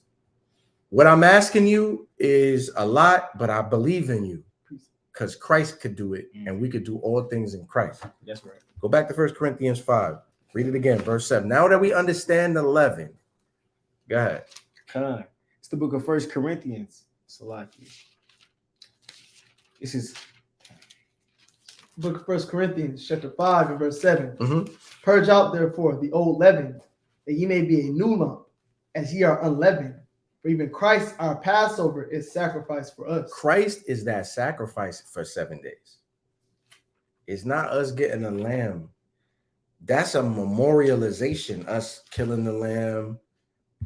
what I'm asking you is a lot, but I believe in you. because Christ could do it, and we could do all things in Christ. That's right. Go back to 1 Corinthians 5. Read it again, verse 7. Now that we understand the leaven, go ahead. It's the book of 1 Corinthians. Salaki. This is Book of 1 Corinthians, chapter 5, and verse 7. Mhm. Purge out, therefore, the old leaven, that ye may be a new lump, as ye are unleavened. For even Christ, our Passover, is sacrificed for us. Christ is that sacrifice for 7 days. It's not us getting a lamb. That's a memorialization, us killing the lamb,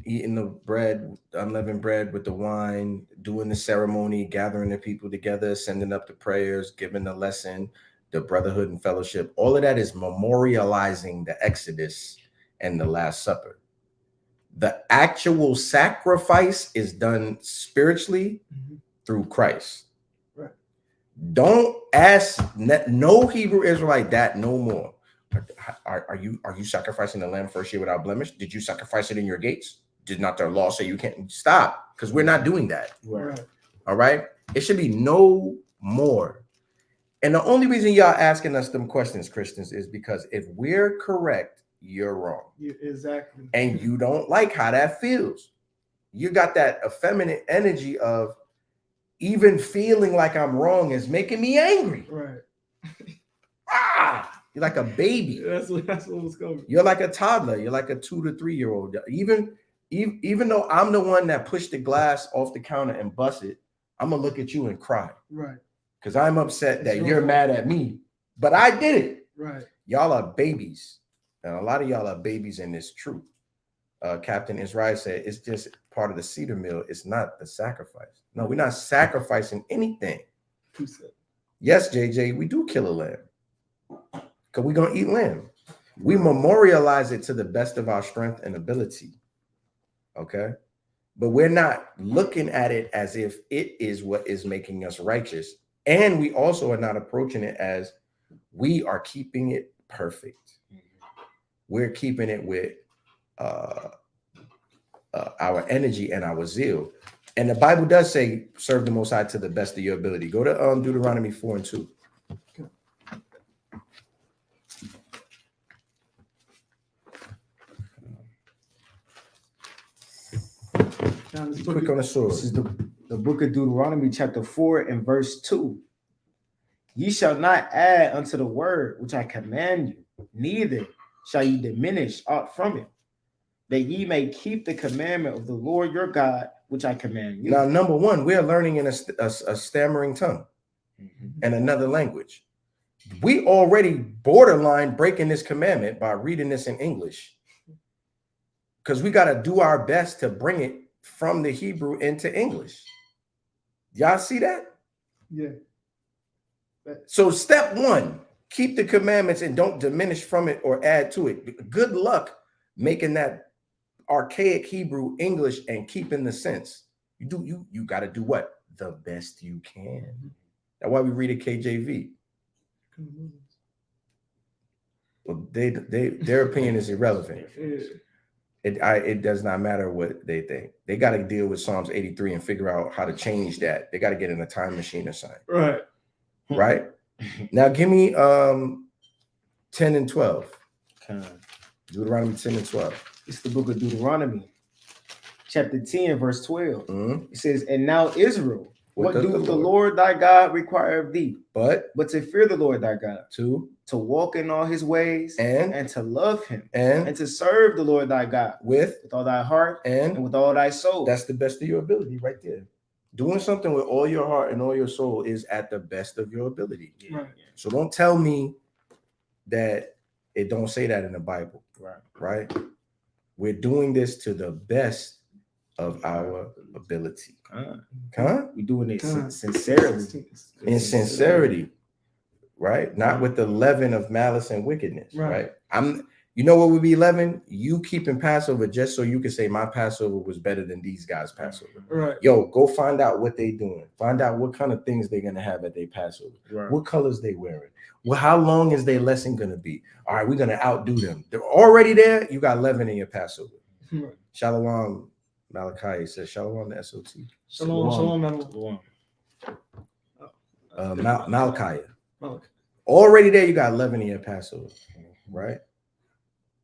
eating the bread, unleavened bread with the wine, doing the ceremony, gathering the people together, sending up the prayers, giving the lesson, the brotherhood and fellowship. All of that is memorializing the Exodus and the Last Supper. The actual sacrifice is done spiritually through Christ. Right. Don't ask no Hebrew Israelite that no more. Are you sacrificing the lamb first year without blemish? Did you sacrifice it in your gates? Did not their law say you can't? Stop, because we're not doing that. Right. All right. It should be no more. And the only reason y'all asking us them questions, Christians, is because if we're correct, you're wrong. Exactly. And you don't like how that feels. You got that effeminate energy of even feeling like I'm wrong is making me angry. Right. You're like a baby. That's what was coming. You're like a toddler. You're like a 2 to 3 year old. Even though I'm the one that pushed the glass off the counter and bust it, I'm gonna look at you and cry. Right. Because I'm upset that your you're fault. mad at me, but I did it. Right. Y'all are babies, and a lot of y'all are babies in this truth. Captain Israel said it's just part of the cedar meal. It's not the sacrifice. No, we're not sacrificing anything. Who said? Yes, JJ, we do kill a lamb because we're gonna eat lamb. We memorialize it to the best of our strength and ability. Okay, but we're not looking at it as if it is what is making us righteous, and we also are not approaching it as we are keeping it perfect. We're keeping it with our energy and our zeal. And the Bible does say, serve the Most High to the best of your ability. Go to Deuteronomy 4:2. Quick on the sword. This is the book of Deuteronomy, chapter 4, and verse 2. Ye shall not add unto the word which I command you, neither shall ye diminish aught from it, that ye may keep the commandment of the Lord your God, which I command you. Now, number one, we're learning in a stammering tongue and another language. We already borderline breaking this commandment by reading this in English, because we got to do our best to bring it from the Hebrew into English. Y'all see that? Yeah. So step one, keep the commandments and don't diminish from it or add to it. Good luck making that archaic Hebrew English and keeping the sense. You got to do what? The best you can. That's why we read a KJV. Well, their opinion is irrelevant. It does not matter what they think. They got to deal with Psalms 83 and figure out how to change that. They got to get in a time machine or something. Right. Now give me 10 and 12. Deuteronomy 10 and 12. It's the book of Deuteronomy, chapter 10, verse 12. It says, and now Israel, what doeth the Lord thy God require of thee? But to fear the Lord thy God, to walk in all his ways, and to love him, and to serve the Lord thy God with all thy heart and with all thy soul. That's the best of your ability right there. Doing something with all your heart and all your soul is at the best of your ability. Right. So don't tell me that it don't say that in the Bible. Right. We're doing this to the best of our ability. We're doing it sincerely. In sincerity. Right. Not with the leaven of malice and wickedness. Right. You know what would be leaven? You keeping Passover just so you can say my Passover was better than these guys' Passover. Right. Yo, go find out what they doing. Find out what kind of things they're gonna have at their Passover. Right. What colors they wearing. Well, how long is their lesson gonna be? All right, we're gonna outdo them. They're already there. You got leaven in your Passover. Right. Shalom, Malachi says shalom to SOT. Shalom. Malchiah. Okay. Already there, you got leaven in your Passover, right?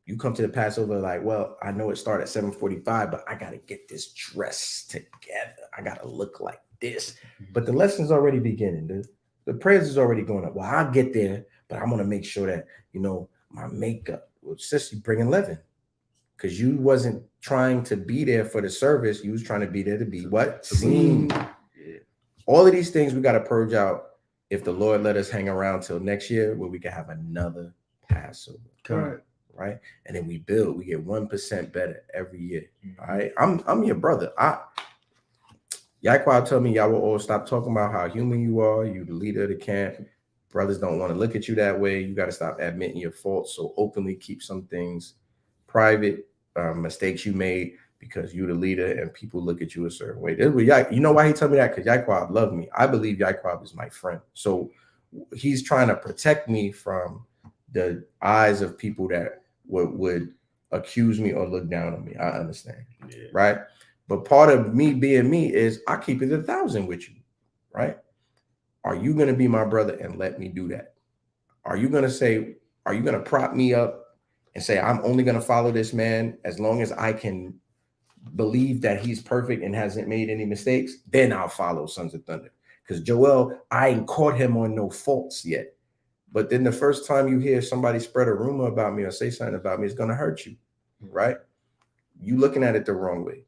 You come to the Passover like, well, I know it started at 7:45, but I got to get this dress together. I got to look like this. But the lesson's already beginning, dude. The prayers is already going up. Well, I'll get there, but I'm going to make sure that, my makeup, well, sis, you bringing leaven. Because you wasn't trying to be there for the service. You was trying to be there to be what? Seen. Yeah. All of these things we got to purge out if the Lord let us hang around till next year where we can have another Passover. Right. And then we build, we get 1% better every year. All right. I'm your brother. Yaquab told me y'all will all stop talking about how human you are. You the leader of the camp. Brothers don't want to look at you that way. You got to stop admitting your faults. So openly keep some things private, mistakes you made, because you're the leader and people look at you a certain way. You know why he told me that? Because Yaquab loved me. I believe Yaquab is my friend. So he's trying to protect me from the eyes of people that would accuse me or look down on me. I understand. Yeah. Right. But part of me being me is I keep it 1,000 with you. Right. Are you going to be my brother and let me do that? Are you going to prop me up and say, I'm only going to follow this man as long as I can believe that he's perfect and hasn't made any mistakes? Then I'll follow Sons of Thunder. Because Joel, I ain't caught him on no faults yet. But then the first time you hear somebody spread a rumor about me or say something about me, it's going to hurt you, right? You looking at it the wrong way.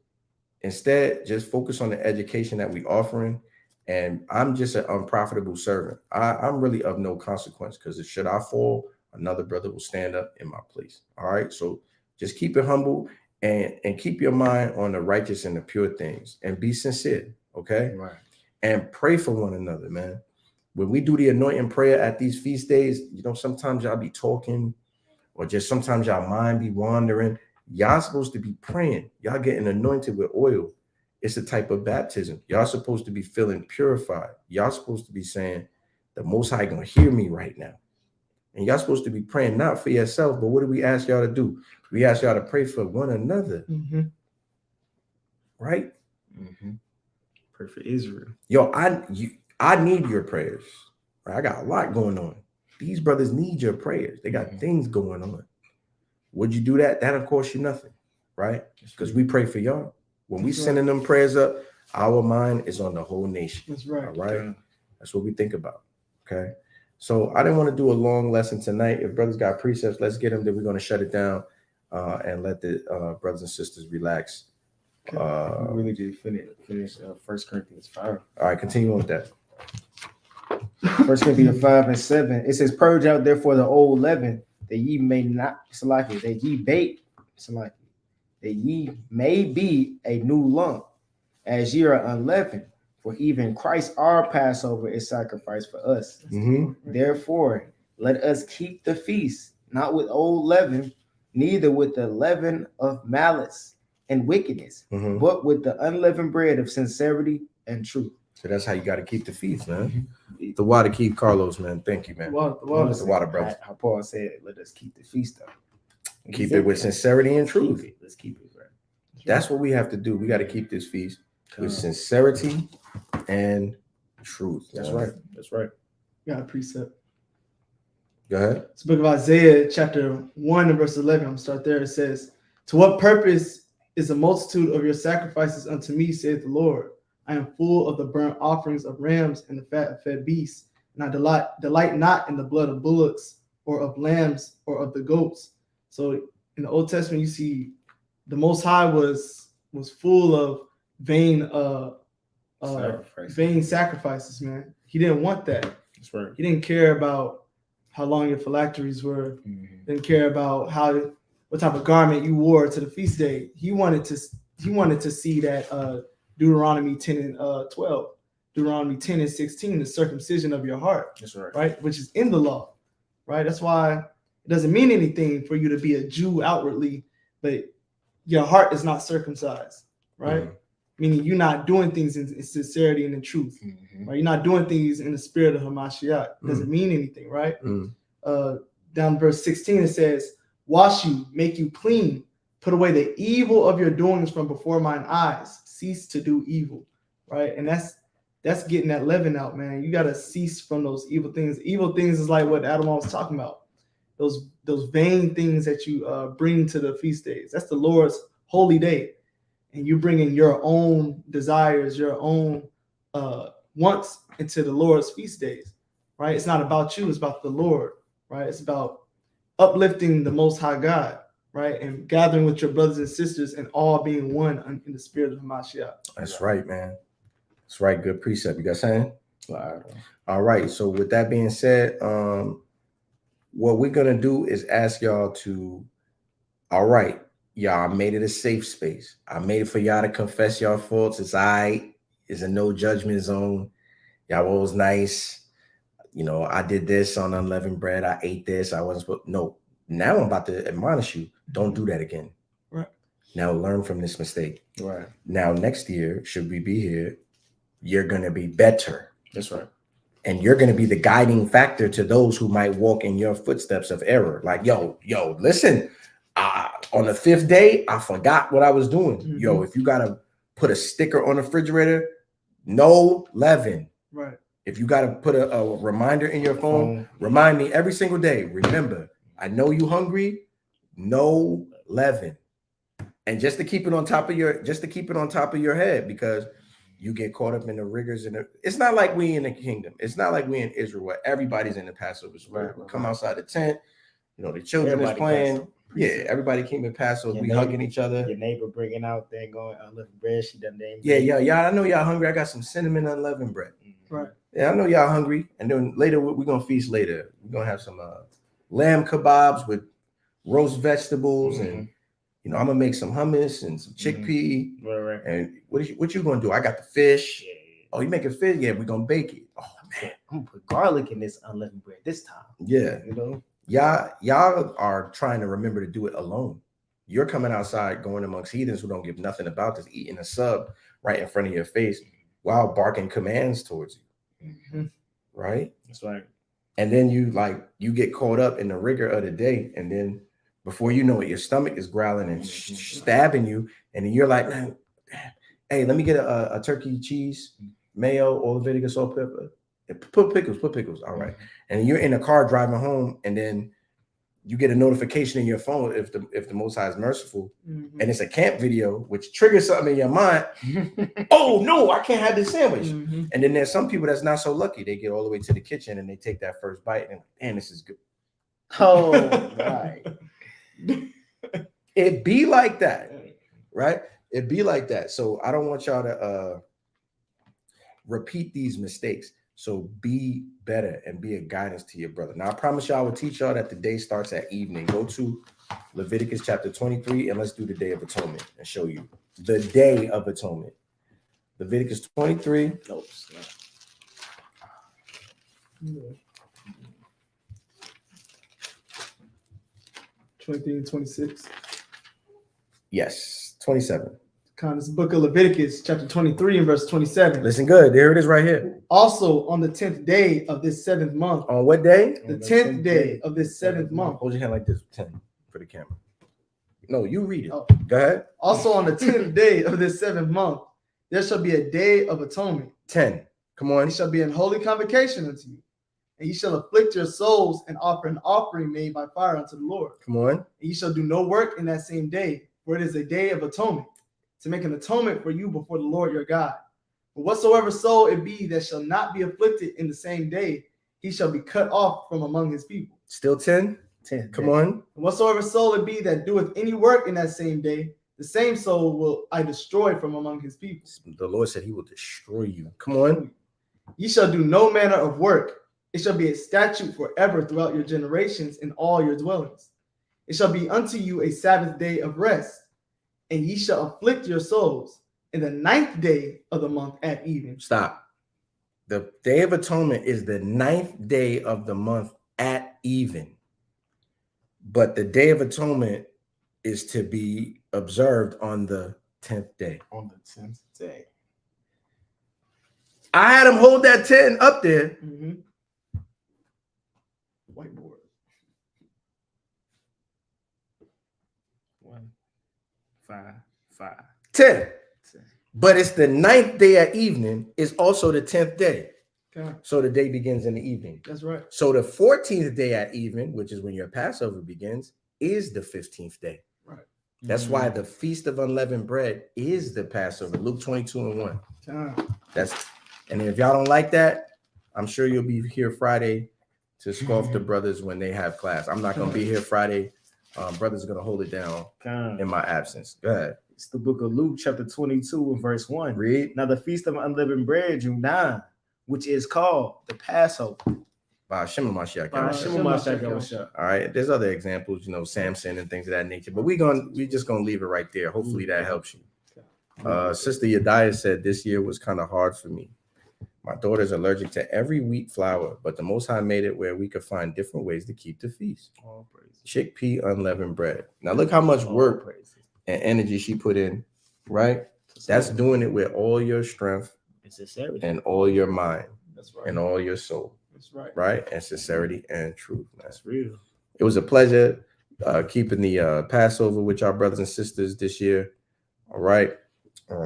Instead, just focus on the education that we offering. And I'm just an unprofitable servant. I'm really of no consequence, because should I fall, another brother will stand up in my place. All right. So just keep it humble and keep your mind on the righteous and the pure things and be sincere. Okay. Right. And pray for one another, man. When we do the anointing prayer at these feast days, sometimes y'all be talking, or just sometimes y'all mind be wandering. Y'all supposed to be praying. Y'all getting anointed with oil. It's a type of baptism. Y'all supposed to be feeling purified. Y'all supposed to be saying, the Most High gonna hear me right now. And y'all supposed to be praying not for yourself, but what do we ask y'all to do? We ask y'all to pray for one another. Mm-hmm. Right? Mm-hmm. Pray for Israel. Yo, I need your prayers. Right? I got a lot going on. These brothers need your prayers. They got things going on. Would you do that? That'll cost you nothing, right? Because we pray for y'all. When we sending them prayers up, our mind is on the whole nation. That's right. All right. Okay. That's what we think about. Okay. So I didn't want to do a long lesson tonight. If brothers got precepts, let's get them. Then we're going to shut it down and let the brothers and sisters relax. Okay. We really did finish 1 Corinthians 5. All right, continue on with that. 1 Corinthians 5 and 7. It says, "Purge out therefore the old leaven, that ye may not that ye bake that ye may be a new lump, as ye are unleavened. For even Christ our Passover is sacrificed for us. Mm-hmm. Therefore, let us keep the feast, not with old leaven, neither with the leaven of malice and wickedness, but with the unleavened bread of sincerity and truth." So that's how you got to keep the feast, man. The water keep Carlos, man. Thank you, man. The water, brother. How Paul said, let us keep the feast up. Keep it with sincerity and truth. Let's keep it, right? That's what we have to do. We got to keep this feast with sincerity and truth. That's right. That's right. Got a precept. Go ahead. It's the book of Isaiah, chapter 1 and verse 11. I'm going to start there. It says, "To what purpose is the multitude of your sacrifices unto me, saith the Lord? I am full of the burnt offerings of rams and the fat of fed beasts, and I delight not in the blood of bullocks or of lambs or of the goats." So in the Old Testament, you see the Most High was full of vain sacrifices, man. He didn't want that. That's right. He didn't care about how long your phylacteries were. Didn't care about what type of garment you wore to the feast day. He wanted to see that Deuteronomy 10 and 12, Deuteronomy 10 and 16, the circumcision of your heart. That's right. Right, which is in the law. Right. That's why it doesn't mean anything for you to be a Jew outwardly, but your heart is not circumcised. Right. Meaning you're not doing things in sincerity and in truth. Right. You're not doing things in the spirit of Hamashiach. It doesn't mean anything. Right. Down verse 16, it says, "Wash you, make you clean, put away the evil of your doings from before mine eyes, cease to do evil." Right. And that's getting that leaven out, man. You got to cease from those evil things. Evil things is like what Adam was talking about. Those vain things that you bring to the feast days. That's the Lord's holy day. And you bring in your own desires, your own wants into the Lord's feast days, right? It's not about you, it's about the Lord, right? It's about uplifting the Most High God, right? And gathering with your brothers and sisters and all being one in the spirit of Hamashiach. That's right, man. That's right. Good precept. You got saying? All right. So with that being said, what we're gonna do is ask y'all to, all right, y'all, I made it a safe space. I made it for y'all to confess your faults. It's it's a no judgment zone. Y'all was nice. You know, I did this on unleavened bread. I ate this. I wasn't supposed. No. Now I'm about to admonish you. Don't do that again. Right. Now learn from this mistake. Right. Now next year, should we be here, you're gonna be better. That's right. And you're going to be the guiding factor to those who might walk in your footsteps of error. Like, yo, listen, on the 5th day, I forgot what I was doing. Mm-hmm. Yo, if you got to put a sticker on the refrigerator, no leaven. Right. If you got to put a reminder in your phone, remind me every single day. Remember, I know you hungry, no leaven. And just to keep it on top of your head, because you get caught up in the rigors, and it's not like we in the kingdom. It's not like we in Israel where everybody's in the Passover spirit. We come outside the tent, you know, the children is playing. Yeah, everybody came in Passover. We hugging each other. Your neighbor bringing out there going unleavened bread. She done named. Yeah. I know y'all hungry. I got some cinnamon unleavened bread. Right. Yeah, I know y'all hungry. And then later we're gonna feast later. We're gonna have some lamb kebabs with roast vegetables, and you know, I'm gonna make some hummus and some chickpea. Right. And what you gonna do? I got the fish. Yeah. Oh, you making fish? Yeah, we're gonna bake it. Oh man, I'm gonna put garlic in this unleavened bread this time. Yeah, you know, y'all are trying to remember to do it alone. You're coming outside, going amongst heathens who don't give nothing about this, eating a sub right in front of your face while barking commands towards you. Mm-hmm. Right? That's right. And then you get caught up in the rigor of the day, and then before you know it, your stomach is growling and stabbing you, and then you're like, hey, let me get a turkey cheese, mayo, oil, vinegar, salt, pepper. Put pickles. All right. And you're in a car driving home, and then you get a notification in your phone if the Most High is merciful, and it's a camp video, which triggers something in your mind. Oh no, I can't have this sandwich. And then there's some people that's not so lucky. They get all the way to the kitchen and they take that first bite, and man, this is good. Oh, right. It be like that, right? It be like that. So I don't want y'all to repeat these mistakes. So be better and be a guidance to your brother. Now I promise y'all I will teach y'all that the day starts at evening. Go to Leviticus chapter 23 and let's do the Day of Atonement and show you the Day of Atonement. Leviticus 23. Nope. 23 and 26. Yes, 27. This book of Leviticus, chapter 23 and verse 27. Listen good. There it is right here. Also, on the 10th day of this 7th month. On what day? The 10th day of this 7th month. Hold your hand like this, 10 for the camera. No, you read it. Oh. Go ahead. Also, on the 10th day of this 7th month, there shall be a day of atonement. 10. Come on. It shall be an holy convocation unto you. And ye shall afflict your souls and offer an offering made by fire unto the Lord. Come on. And ye shall do no work in that same day, for it is a day of atonement, to make an atonement for you before the Lord your God. But whatsoever soul it be that shall not be afflicted in the same day, he shall be cut off from among his people. Still 10? 10. Come on. And whatsoever soul it be that doeth any work in that same day, the same soul will I destroy from among his people. The Lord said he will destroy you. Come on. Ye shall do no manner of work. It shall be a statute forever throughout your generations in all your dwellings. It shall be unto you a Sabbath day of rest, and ye shall afflict your souls in the 9th day of the month at even. Stop. The Day of Atonement is the 9th day of the month at even. But the Day of Atonement is to be observed on the 10th day. On the 10th day. I had him hold that 10 up there. Whiteboard. 1, 5, 5. 10. But it's the 9th day at evening. It's also the 10th day. Okay. So the day begins in the evening. That's right. So the 14th day at evening, which is when your Passover begins, is the 15th day. Right. That's why the Feast of Unleavened Bread is the Passover. Luke 22:1. And if y'all don't like that, I'm sure you'll be here Friday to scoff the brothers when they have class. I'm not going to be here Friday. Brothers are going to hold it down in my absence. Go ahead. It's the book of Luke, chapter 22, and verse 1. Read. Now the feast of unleavened bread drew nigh, which is called the Passover. By Shema Mashiach. All right. There's other examples, Samson and things of that nature. But we just gonna leave it right there. Hopefully that helps you. Sister Yediah said this year was kind of hard for me. My daughter's allergic to every wheat flour, but the Most High made it where we could find different ways to keep the feast. Chickpea unleavened bread. Now look how much work and energy she put in, right? That's doing it with all your strength and all your mind. That's right. And all your soul. That's right. Right? And sincerity and truth. Man. That's real. It was a pleasure keeping the Passover with y'all brothers and sisters this year. All right.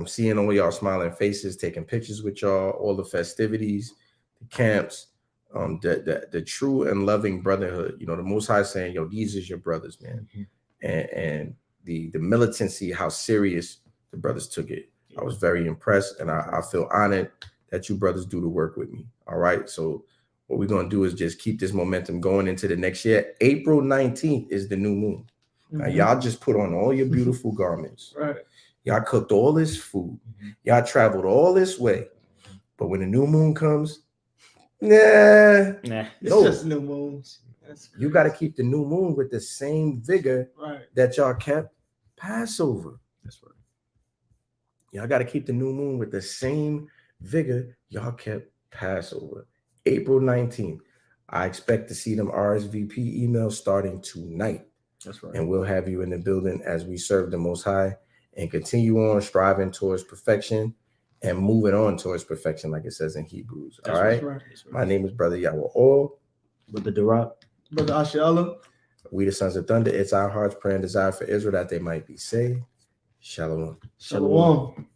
Seeing all y'all smiling faces, taking pictures with y'all, all the festivities, the camps, the true and loving brotherhood. The Most High saying, yo, these is your brothers, man. And the militancy, how serious the brothers took it. I was very impressed, and I feel honored that you brothers do the work with me. All right. So what we're going to do is just keep this momentum going into the next year. April 19th is the new moon. Now, y'all just put on all your beautiful garments. Right. Y'all cooked all this food. Y'all traveled all this way. But when the new moon comes, It's just new moons. You got to keep the new moon with the same vigor that y'all kept Passover. That's right. Y'all got to keep the new moon with the same vigor y'all kept Passover. April 19th. I expect to see them RSVP emails starting tonight. That's right. And we'll have you in the building as we serve the Most High and continue on striving towards perfection and moving on towards perfection, like it says in Hebrews. All right. My name is Brother Yahweh All. Brother Durab. Brother Ashiala. We the sons of thunder. It's our heart's prayer and desire for Israel that they might be saved. Shalom. Shalom.